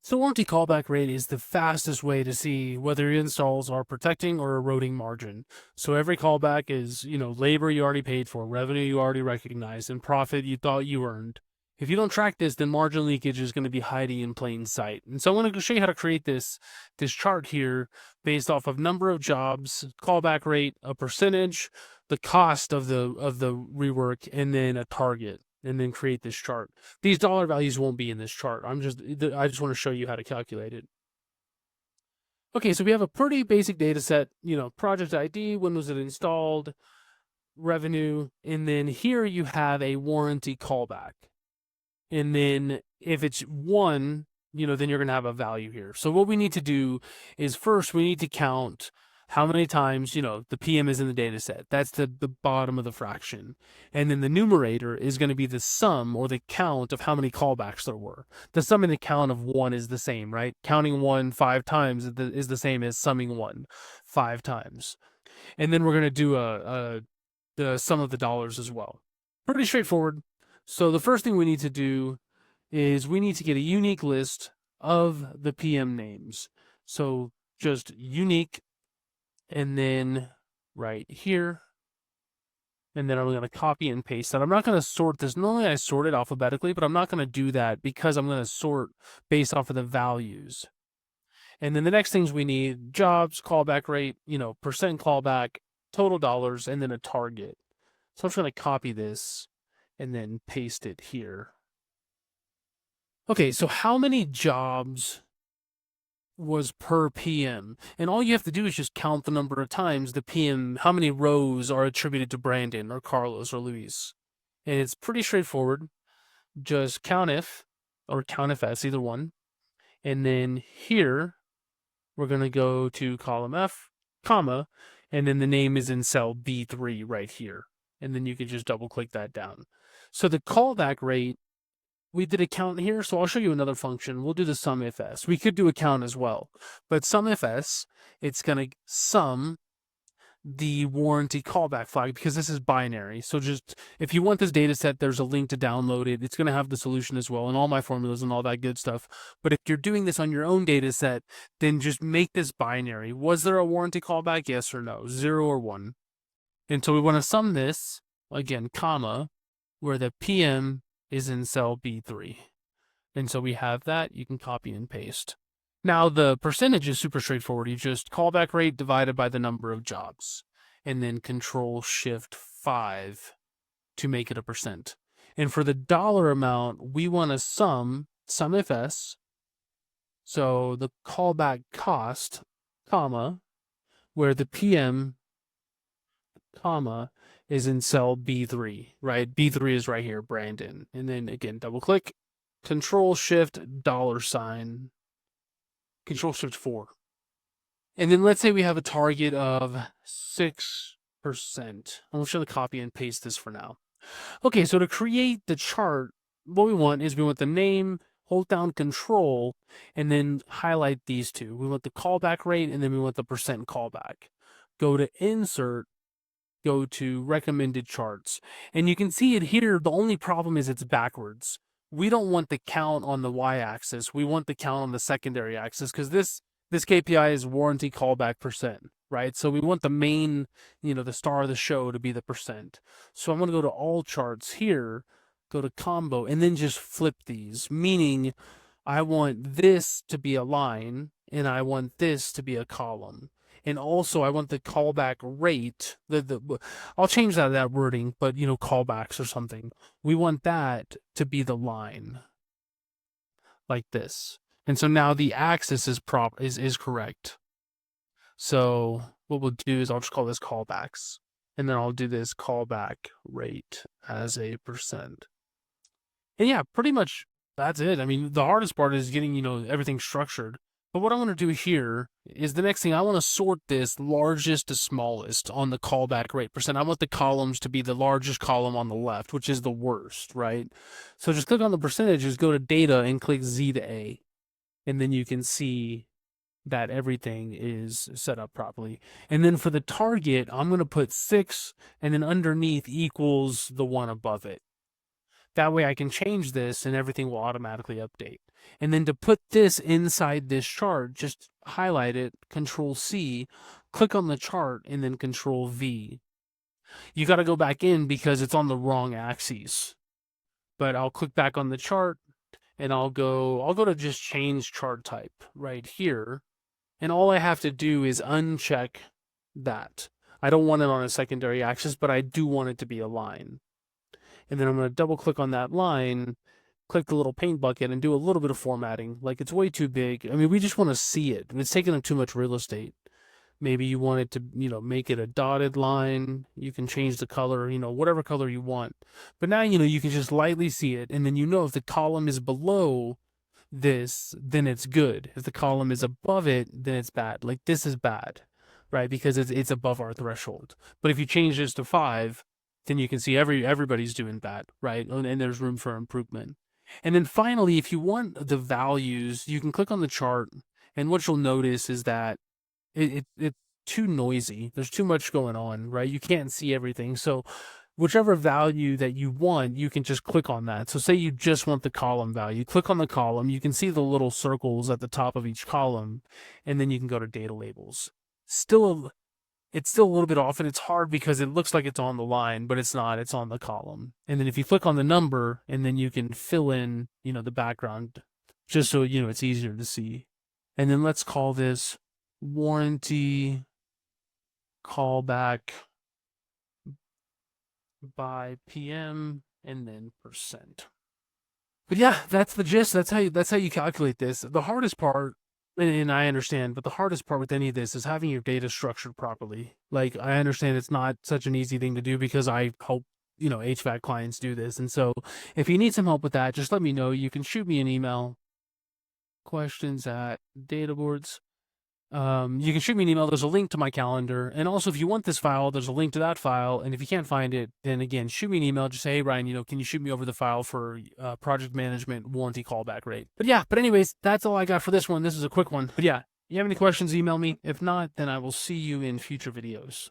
So warranty callback rate is the fastest way to see whether your installs are protecting or eroding margin. So every callback is, labor you already paid for, revenue you already recognized, and profit you thought you earned. If you don't track this, then margin leakage is going to be hiding in plain sight. And so I'm going to show you how to create this chart here based off of number of jobs, callback rate, a percentage, the cost of the rework, and then a target, and then create this chart. These dollar values won't be in this chart. I just want to show you how to calculate it. Okay, so we have a pretty basic data set, project ID, when was it installed, revenue, and then here you have a warranty callback. And then if it's 1, then you're going to have a value here. So what we need to do is first we need to count how many times, the PM is in the data set. That's the bottom of the fraction. And then the numerator is going to be the sum or the count of how many callbacks there were. The sum and the count of 1 is the same, right? Counting 1 5 times is the same as summing 1 5 times. And then we're going to do the sum of the dollars as well. Pretty straightforward. So the first thing we need to do is we need to get a unique list of the PM names. So just unique, and then right here, and then I'm going to copy and paste that. I'm not going to sort this. Normally I sort it alphabetically, but I'm not going to do that because I'm going to sort based off of the values. And then the next things we need: jobs, callback rate, percent callback, total dollars, and then a target. So I'm just going to copy this and then paste it here. Okay, so how many jobs was per PM? And all you have to do is just count the number of times the PM, how many rows are attributed to Brandon or Carlos or Luis. And it's pretty straightforward. Just count if or count if s, either one. And then here, we're going to go to column F, comma, and then the name is in cell B3 right here. And then you can just double click that down. So the callback rate, we did a count here, so I'll show you another function. We'll do the sum if s. We could do a count as well, but sum if s, it's going to sum the warranty callback flag because this is binary. So just, if you want this data set, there's a link to download it. It's going to have the solution as well and all my formulas and all that good stuff. But if you're doing this on your own data set, then just make this binary. Was there a warranty callback? Yes or no, 0 or 1. And so we want to sum this, again, comma, where the PM is in cell B3. And so we have that. You can copy and paste. Now the percentage is super straightforward. You just callback rate divided by the number of jobs, and then Control-Shift-5 to make it a percent. And for the dollar amount, we want to sum if s. So the callback cost, comma, where the PM, comma, is in cell B3, right? B3 is right here, Brandon. And then again, double click, Control-Shift, $, Control-Shift-4. And then let's say we have a target of 6%. I'm just going to copy and paste this for now. Okay, so to create the chart, what we want the name, hold down Control, and then highlight these two. We want the callback rate, and then we want the percent callback. Go to Insert, go to recommended charts, and you can see it here. The only problem is it's backwards. We don't want the count on the y-axis. We want the count on the secondary axis because this KPI is warranty callback percent, right? So we want the main, the star of the show to be the percent. So I'm going to go to all charts here, go to combo, and then just flip these, meaning I want this to be a line and I want this to be a column. And also I want the callback rate, I'll change that wording, but callbacks or something. We want that to be the line like this. And so now the axis is correct. So what we'll do is I'll just call this callbacks, and then I'll do this callback rate as a percent. And yeah, pretty much that's it. I mean, the hardest part is getting, everything structured. But what I want to do here is the next thing. I want to sort this largest to smallest on the callback rate percent. I want the columns to be the largest column on the left, which is the worst, right? So just click on the percentages, go to data, and click Z to A. And then you can see that everything is set up properly. And then for the target, I'm going to put 6, and then underneath equals the one above it. That way I can change this and everything will automatically update. And then to put this inside this chart, just highlight it, Control C, click on the chart, and then Control V. You got to go back in because it's on the wrong axis. But I'll click back on the chart, and I'll go to just change chart type right here. And all I have to do is uncheck that. I don't want it on a secondary axis, but I do want it to be a line. And then I'm going to double click on that line, click the little paint bucket, and do a little bit of formatting. Like, it's way too big. I mean, we just want to see it, and it's taking up too much real estate. Maybe you want it to, make it a dotted line. You can change the color, whatever color you want. But now, you can just lightly see it, and then if the column is below this, then it's good. If the column is above it, then it's bad. Like, this is bad, right? Because it's above our threshold. But if you change this to 5, then you can see everybody's doing bad, right? And there's room for improvement. And then finally, if you want the values, you can click on the chart, and what you'll notice is that it's too noisy. There's too much going on, right? You can't see everything. So whichever value that you want, you can just click on that. So say you just want the column value, click on the column. You can see the little circles at the top of each column, and then you can go to data labels. It's still a little bit off, and it's hard because it looks like it's on the line, but it's not. It's on the column. And then if you click on the number, and then you can fill in, the background, just so, it's easier to see. And then let's call this Warranty Callback by PM, and then %. But yeah, that's the gist. That's how you calculate this. The hardest part, and I understand, but the hardest part with any of this is having your data structured properly. Like, I understand it's not such an easy thing to do because I help, HVAC clients do this. And so if you need some help with that, just let me know. You can shoot me an email, questions@databoards. You can shoot me an email. There's a link to my calendar. And also, if you want this file, there's a link to that file. And if you can't find it, then again, shoot me an email. Just say, hey, Ryan, can you shoot me over the file for project management warranty callback rate? But anyways, that's all I got for this one. This is a quick one. But yeah, you have any questions, email me. If not, then I will see you in future videos.